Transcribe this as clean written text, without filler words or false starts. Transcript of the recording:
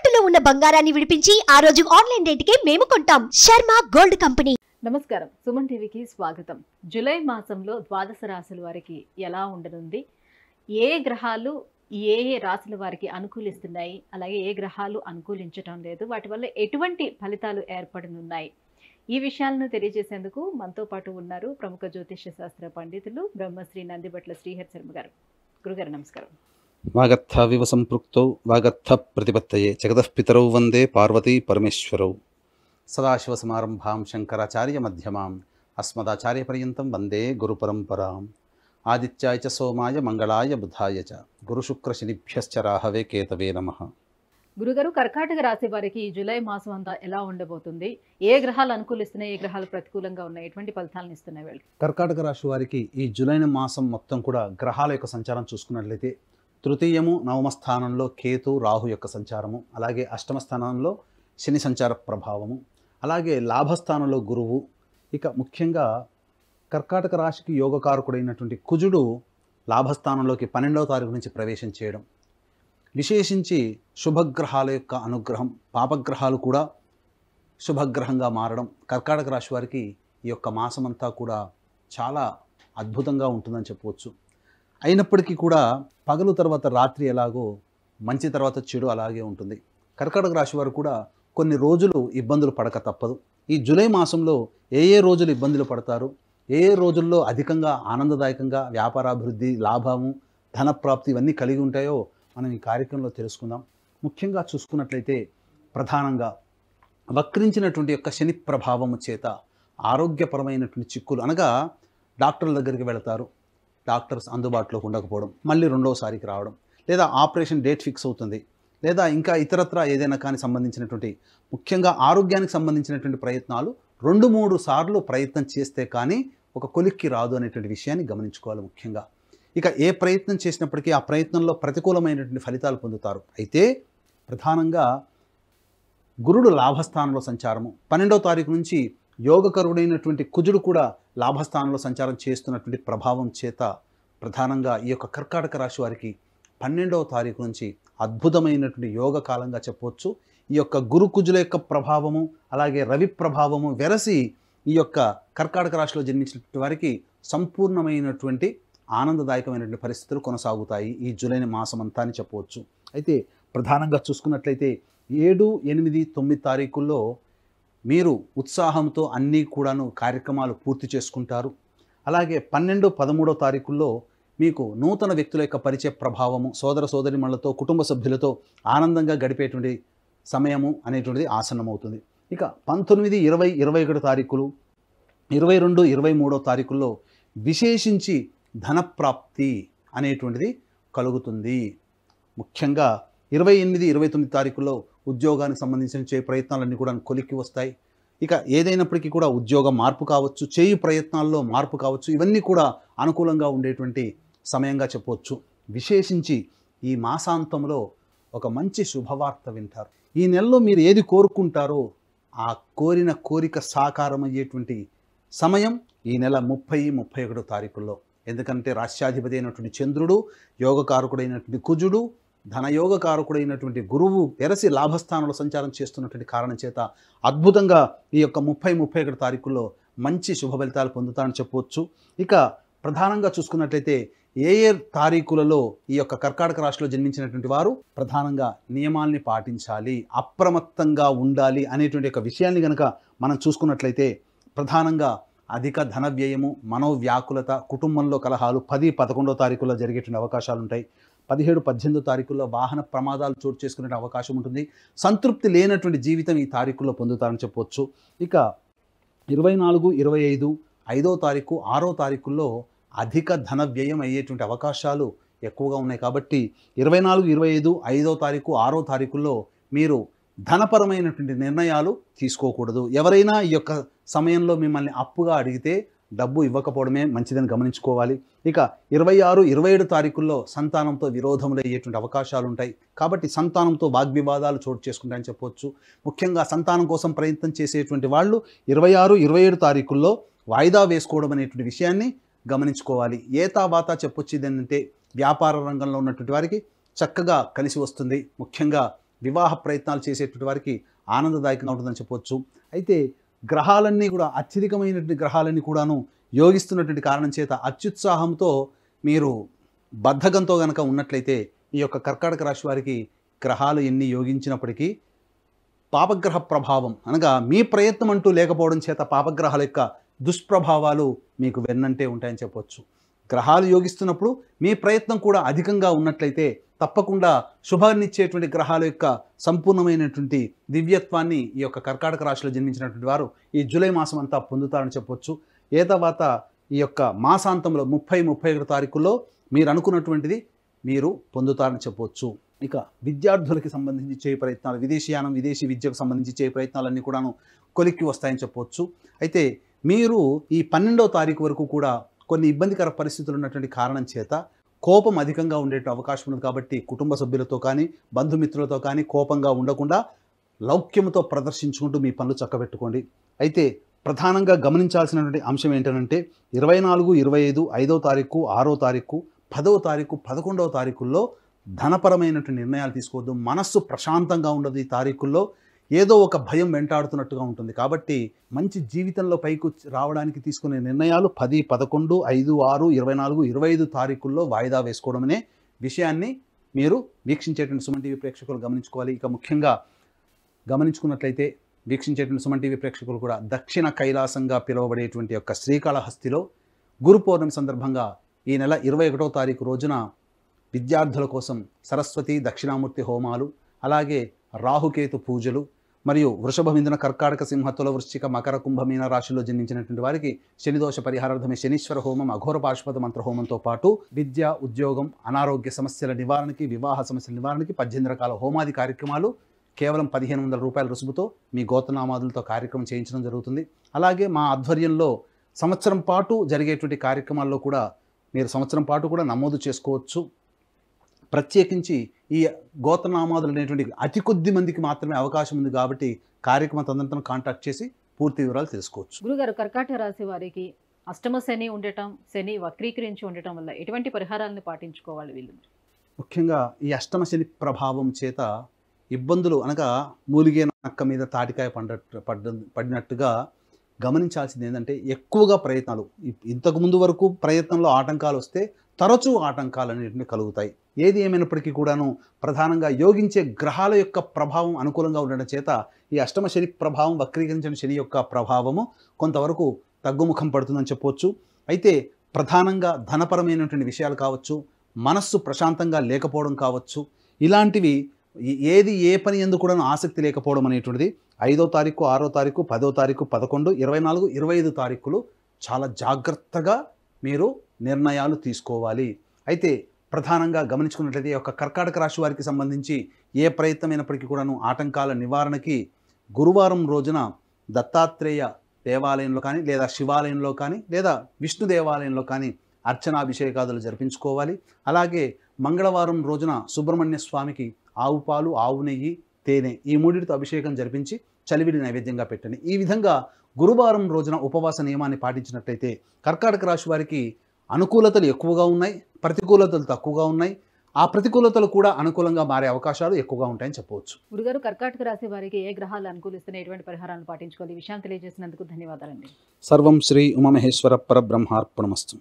తాకట్టులో ఉన్న బంగారాన్ని విడిపించి ఆ రోజు ఆన్లైన్ రేటుకే మేము కొంటాం. Sharma gold company. నమస్కారం, సుమన్ టీవీకి స్వాగతం. జూలై మాసంలో ద్వాదశ రాశుల వారికి ఎలా ఉండనుంది, ఏ గ్రహాలు ఏ రాశుల వారికి అనుకూలిస్తున్నాయి, అలాగే ఏ గ్రహాలు అనుకూలించడం లేదు, వాటి వల్ల ఎటువంటి ఫలితాలు ఏర్పడనున్నాయి, ఈ విషయాలను తెలియజేసేందుకు మనతో పాటు ఉన్నారు ప్రముఖ జ్యోతిష్య శాస్త్ర పండితులు బ్రహ్మశ్రీ నందిబట్ల శ్రీహరి శర్మ గారు. గురుగారు నమస్కారం. వాగర్థావివ సంపృక్తౌ వాగర్థ ప్రతిపత్తయే జగతః పితరౌ వందే పార్వతీ పరమేశ్వరౌ. సదాశివసమారంభాం శంకరాచార్య మధ్యమాం అస్మదాచార్య పర్యంతం వందే గురుపరంపరాం. ఆదిత్యాయ చ సోమాయ మంగళాయ బుధాయ చ గురుశుక్ర శనిభ్యశ్చ రాహవే కేతవే నమః. గురుగారు, కర్కాటక రాశి వారికి ఈ జూలై మాసం అంతా ఎలా ఉండబోతుంది? ఏ గ్రహాలు అనుకూలిస్తున్నాయి, ఏ గ్రహాలు ప్రతికూలంగా ఉన్నాయి, ఎటువంటి ఫలితాలను ఇస్తున్నాయి వీళ్ళకి? కర్కాటక రాశి వారికి ఈ జూలై మాసం మొత్తం కూడా గ్రహాల యొక్క సంచారం చూసుకున్నట్లయితే తృతీయము నవమ స్థానంలో కేతు రాహు యొక్క సంచారము, అలాగే అష్టమ స్థానంలో శని సంచార ప్రభావము, అలాగే లాభస్థానంలో గురువు. ఇక ముఖ్యంగా కర్కాటక రాశికి యోగకారకుడైనటువంటి కుజుడు లాభస్థానంలోకి 12వ తారీఖు నుంచి ప్రవేశం చేయడం, విశేషించి శుభగ్రహాల యొక్క అనుగ్రహం, పాపగ్రహాలు కూడా శుభగ్రహంగా మారడం కర్కాటక రాశి వారికి ఈ యొక్క మాసమంతా కూడా చాలా అద్భుతంగా ఉంటుందని చెప్పవచ్చు. అయినప్పటికీ కూడా పగలు తర్వాత రాత్రి ఎలాగో మంచి తర్వాత చెడు అలాగే ఉంటుంది. కర్కాటక రాశి వారు కూడా కొన్ని రోజులు ఇబ్బందులు పడక తప్పదు. ఈ జూలై మాసంలో ఏ రోజులు ఇబ్బందులు పడతారు, ఏ రోజుల్లో అధికంగా ఆనందదాయకంగా వ్యాపారాభివృద్ధి, లాభము, ధనప్రాప్తి ఇవన్నీ కలిగి ఉంటాయో మనం ఈ కార్యక్రమంలో తెలుసుకుందాం. ముఖ్యంగా చూసుకున్నట్లయితే ప్రధానంగా వక్రించినటువంటి యొక్క శని ప్రభావము చేత ఆరోగ్యపరమైనటువంటి చిక్కులు, అనగా డాక్టర్ల దగ్గరికి వెళతారు, డాక్టర్స్ అందుబాటులోకి ఉండకపోవడం, మళ్ళీ రెండోసారికి రావడం, లేదా ఆపరేషన్ డేట్ ఫిక్స్ అవుతుంది, లేదా ఇంకా ఇతరత్ర ఏదైనా కానీ సంబంధించినటువంటి ముఖ్యంగా ఆరోగ్యానికి సంబంధించినటువంటి ప్రయత్నాలు 2-3 సార్లు ప్రయత్నం చేస్తే కానీ ఒక కొలిక్కి రాదు అనేటువంటి విషయాన్ని గమనించుకోవాలి. ముఖ్యంగా ఇక ఏ ప్రయత్నం చేసినప్పటికీ ఆ ప్రయత్నంలో ప్రతికూలమైనటువంటి ఫలితాలు పొందుతారు. అయితే ప్రధానంగా గురుడు లాభస్థానంలో సంచారము, 12వ తారీఖు నుంచి యోగకరుడైనటువంటి కుజుడు కూడా లాభస్థానంలో సంచారం చేస్తున్నటువంటి ప్రభావం చేత ప్రధానంగా ఈ యొక్క కర్కాటక రాశి వారికి 12వ తారీఖు నుంచి అద్భుతమైనటువంటి యోగ కాలంగా చెప్పవచ్చు. ఈ యొక్క గురు కుజుల యొక్క ప్రభావము, అలాగే రవి ప్రభావము వెరసి ఈ యొక్క కర్కాటక రాశిలో జన్మించినటువంటి వారికి సంపూర్ణమైనటువంటి ఆనందదాయకమైనటువంటి పరిస్థితులు కొనసాగుతాయి ఈ జూలై మాసం అంతా అని చెప్పవచ్చు. అయితే ప్రధానంగా చూసుకున్నట్లయితే 7, 8, 9 తారీఖుల్లో మీరు ఉత్సాహంతో అన్నీ కూడాను కార్యక్రమాలు పూర్తి చేసుకుంటారు. అలాగే 12, 13వ తారీఖుల్లో మీకు నూతన వ్యక్తుల యొక్క పరిచయ ప్రభావము, సోదర సోదరిమణులతో, కుటుంబ సభ్యులతో ఆనందంగా గడిపేటువంటి సమయము అనేటువంటిది ఆసన్నమవుతుంది. ఇక 19, 20, 21 తారీఖులు, 22, 23వ తారీఖుల్లో విశేషించి ధనప్రాప్తి అనేటువంటిది కలుగుతుంది. ముఖ్యంగా 28, 29 తారీఖుల్లో ఉద్యోగానికి సంబంధించిన ప్రయత్నాలన్నీ కూడా కొలిక్కి వస్తాయి. ఇక ఏదైనప్పటికీ కూడా ఉద్యోగ మార్పు కావచ్చు, చేయు ప్రయత్నాల్లో మార్పు కావచ్చు, ఇవన్నీ కూడా అనుకూలంగా ఉండేటువంటి సమయంగా చెప్పవచ్చు. విశేషించి ఈ మాసాంతంలో ఒక మంచి శుభవార్త వింటారు. ఈ నెలలో మీరు ఏది కోరుకుంటారో ఆ కోరిన కోరిక సాకారమయ్యేటువంటి సమయం ఈ నెల 30, 31 తారీఖుల్లో. ఎందుకంటే రాష్ట్రాధిపతి అయినటువంటి చంద్రుడు, యోగకారకుడైనటువంటి కుజుడు, ధనయోగకారకుడైనటువంటి గురువు వెరసి లాభస్థానంలో సంచారం చేస్తున్నటువంటి కారణం చేత అద్భుతంగా ఈ యొక్క 30, 31 తారీఖుల్లో మంచి శుభ ఫలితాలు పొందుతారని చెప్పవచ్చు. ఇక ప్రధానంగా చూసుకున్నట్లయితే ఏ తారీఖులలో ఈ యొక్క కర్కాటక రాశిలో జన్మించినటువంటి వారు ప్రధానంగా నియమాల్ని పాటించాలి, అప్రమత్తంగా ఉండాలి అనేటువంటి ఒక విషయాన్ని కనుక మనం చూసుకున్నట్లయితే ప్రధానంగా అధిక ధన వ్యయము, మనోవ్యాకులత, కుటుంబంలో కలహాలు 10, 11వ తారీఖుల్లో జరిగేటువంటి అవకాశాలు ఉంటాయి. 17, 18వ తారీఖుల్లో వాహన ప్రమాదాలు చోటు చేసుకునే అవకాశం ఉంటుంది. సంతృప్తి లేనటువంటి జీవితం ఈ తారీఖుల్లో పొందుతారని చెప్పవచ్చు. ఇక 24, 25, 5వ తారీఖు, 6వ తారీఖుల్లో అధిక ధన వ్యయం అయ్యేటువంటి అవకాశాలు ఎక్కువగా ఉన్నాయి. కాబట్టి 24, 25, 5వ తారీఖు, 6వ తారీఖుల్లో మీరు ధనపరమైనటువంటి నిర్ణయాలు తీసుకోకూడదు. ఎవరైనా ఈ యొక్క సమయంలో మిమ్మల్ని అప్పుగా అడిగితే డబ్బు ఇవ్వకపోవడమే మంచిదని గమనించుకోవాలి. ఇక 26, 27 తారీఖుల్లో సంతానంతో విరోధములు అయ్యేటువంటి అవకాశాలు ఉంటాయి. కాబట్టి సంతానంతో వాగ్వివాదాలు చోటు చేసుకుంటాయని చెప్పవచ్చు. ముఖ్యంగా సంతానం కోసం ప్రయత్నం చేసేటువంటి వాళ్ళు 26, 27 తారీఖుల్లో వాయిదా వేసుకోవడం అనేటువంటి విషయాన్ని గమనించుకోవాలి. ఏతావాతా చెప్పొచ్చు ఏంటంటే వ్యాపార రంగంలో ఉన్నటువంటి వారికి చక్కగా కలిసి వస్తుంది. ముఖ్యంగా వివాహ ప్రయత్నాలు చేసేటువంటి వారికి ఆనందదాయకంగా ఉంటుందని చెప్పవచ్చు. అయితే గ్రహాలన్నీ కూడా అత్యధికమైనటువంటి గ్రహాలన్నీ కూడాను యోగిస్తున్నటువంటి కారణం చేత అత్యుత్సాహంతో మీరు బద్ధకంతో గనక ఉన్నట్లయితే ఈ యొక్క కర్కాటక రాశి వారికి గ్రహాలు ఎన్ని యోగించినప్పటికీ పాపగ్రహ ప్రభావం అనగా మీ ప్రయత్నం అంటూ లేకపోవడం చేత పాపగ్రహాల యొక్క దుష్ప్రభావాలు మీకు వెన్నంటే ఉంటాయని చెప్పవచ్చు. గ్రహాలు యోగిస్తున్నప్పుడు మీ ప్రయత్నం కూడా అధికంగా ఉన్నట్లయితే తప్పకుండా శుభాన్నిచ్చేటువంటి గ్రహాల యొక్క సంపూర్ణమైనటువంటి దివ్యత్వాన్ని ఈ యొక్క కర్కాటక రాశిలో జన్మించినటువంటి వారు ఈ జూలై మాసం అంతా పొందుతారని చెప్పవచ్చు. ఏ తర్వాత ఈ యొక్క మాసాంతంలో 30-31 తారీఖుల్లో మీరు అనుకున్నటువంటిది మీరు పొందుతారని చెప్పవచ్చు. ఇక విద్యార్థులకి సంబంధించి చేయ ప్రయత్నాలు, విదేశీయానం, విదేశీ విద్యకు సంబంధించి చేయ ప్రయత్నాలన్నీ కూడాను కొలిక్కి వస్తాయని చెప్పవచ్చు. అయితే మీరు ఈ 12వ తారీఖు వరకు కూడా కొన్ని ఇబ్బందికర పరిస్థితులు ఉన్నటువంటి కారణం చేత కోపం అధికంగా ఉండే అవకాశం ఉంది. కాబట్టి కుటుంబ సభ్యులతో కానీ బంధుమిత్రులతో కానీ కోపంగా ఉండకుండా లౌక్యంతో ప్రదర్శించుకుంటూ మీ పనులు చక్కబెట్టుకోండి. అయితే ప్రధానంగా గమనించాల్సినటువంటి అంశం ఏంటంటే 24, 25, 5వ తారీఖు, 6వ తారీఖు, 10వ తారీఖు, 11వ తారీఖుల్లో ధనపరమైనటువంటి నిర్ణయాలు తీసుకోవద్దు. మనస్సు ప్రశాంతంగా ఉండదు. ఈ తారీఖుల్లో ఏదో ఒక భయం వెంటాడుతున్నట్టుగా ఉంటుంది. కాబట్టి మంచి జీవితంలో పైకి రావడానికి తీసుకునే నిర్ణయాలు 10, 11, 5, 6, 24, 25 తారీఖుల్లో వాయిదా వేసుకోవడం అనే విషయాన్ని మీరు వీక్షించేటువంటి సుమన్ టీవీ ప్రేక్షకులు గమనించుకోవాలి. ఇక ముఖ్యంగా గమనించుకున్నట్లయితే వీక్షించేటువంటి సుమన్ టీవీ ప్రేక్షకులు కూడా దక్షిణ కైలాసంగా పిలువబడేటువంటి యొక్క శ్రీకాళహస్తిలో గురు పౌర్ణమి సందర్భంగా ఈ నెల 21వ తారీఖు రోజున విద్యార్థుల కోసం సరస్వతి దక్షిణామూర్తి హోమాలు, అలాగే రాహుకేతు పూజలు మరియు వృషభ మిథున కర్కాటక సింహ తుల వృశ్చిక మకర కుంభ మీన రాశిలో జన్మించినటువంటి వారికి శనిదోష పరిహారార్థమే శనీశ్వర హోమం, అఘోర పాశుపత మంత్ర హోమంతో పాటు విద్య, ఉద్యోగం, అనారోగ్య సమస్యల నివారణకి, వివాహ సమస్యల నివారణకి 18 రకాల హోమాది కార్యక్రమాలు కేవలం 1500 రూపాయల రుసుముతో మీ గోత్రనామాదులతో కార్యక్రమం చేయించడం జరుగుతుంది. అలాగే మా ఆధ్వర్యంలో సంవత్సరం పాటు జరిగేటువంటి కార్యక్రమాల్లో కూడా మీరు సంవత్సరం పాటు కూడా నమోదు చేసుకోవచ్చు. ప్రత్యేకించి ఈ గోత్రనామాదులు అనేటువంటి అతి కొద్ది మందికి మాత్రమే అవకాశం ఉంది. కాబట్టి కార్యక్రమం తదనంతరం కాంటాక్ట్ చేసి పూర్తి వివరాలు తెలుసుకోవచ్చు. గురుగారు, కర్కాటక రాశి వారికి అష్టమ శని ఉండటం, శని వక్రీకరించి ఉండటం వల్ల ఎటువంటి పరిహారాలను పాటించుకోవాలి వీళ్ళు? ముఖ్యంగా ఈ అష్టమ శని ప్రభావం చేత ఇబ్బందులు అనగా మూలిగే నక్క మీద తాటికాయ పడినట్టుగా గమనించాల్సింది ఏంటంటే ఎక్కువగా ప్రయత్నాలు. ఇంతకుముందు వరకు ప్రయత్నంలో ఆటంకాలు వస్తే తరచూ ఆటంకాలు అనేటివి కలుగుతాయి. ఏది ఏమైనప్పటికీ కూడాను ప్రధానంగా యోగించే గ్రహాల యొక్క ప్రభావం అనుకూలంగా ఉండడం చేత ఈ అష్టమ శని ప్రభావం, వక్రీకరించిన శని యొక్క ప్రభావము కొంతవరకు తగ్గుముఖం పడుతుందని చెప్పవచ్చు. అయితే ప్రధానంగా ధనపరమైనటువంటి విషయాలు కావచ్చు, మనస్సు ప్రశాంతంగా లేకపోవడం కావచ్చు, ఇలాంటివి ఏది ఏ పని ఎందుకు కూడా ఆసక్తి లేకపోవడం అనేటువంటిది 5వ తారీఖు, 6వ తారీఖు, 10వ తారీఖు, 11, 24, 25 తారీఖులు చాలా జాగ్రత్తగా మీరు నిర్ణయాలు తీసుకోవాలి. అయితే ప్రధానంగా గమనించుకున్నట్లయితే ఈ యొక్క కర్కాటక రాశి వారికి సంబంధించి ఏ ప్రయత్నమైనప్పటికీ కూడాను ఆటంకాల నివారణకి గురువారం రోజున దత్తాత్రేయ దేవాలయంలో కానీ, లేదా శివాలయంలో కానీ, లేదా విష్ణు దేవాలయంలో కానీ అర్చనాభిషేకాదులు జరిపించుకోవాలి. అలాగే మంగళవారం రోజున సుబ్రహ్మణ్య స్వామికి ఆవు పాలు, ఆవు నెయ్యి, తేనె ఈ మూడిటితో అభిషేకం జరిపించి చలివిడి నైవేద్యంగా పెట్టండి. ఈ విధంగా గురువారం రోజున ఉపవాస నియమాన్ని పాటించినట్లయితే కర్కాటక రాశి వారికి అనుకూలతలు ఎక్కువగా ఉన్నాయి, ప్రతికూలతలు తక్కువగా ఉన్నాయి. ఆ ప్రతికూలతలు కూడా అనుకూలంగా మారే అవకాశాలు ఎక్కువగా ఉంటాయని చెప్పవచ్చు. గురుగారు, కర్కాటక రాశి వారికి ఏ గ్రహాలు అనుకూలిస్తున్నాయి, ఎటువంటి పరిహారాలను పాటించుకోవాలి, ఈ విషయాన్ని తెలియజేసినందుకు ధన్యవాదాలండి. సర్వం శ్రీ ఉమామహేశ్వర పరబ్రహ్మార్పణమస్తు.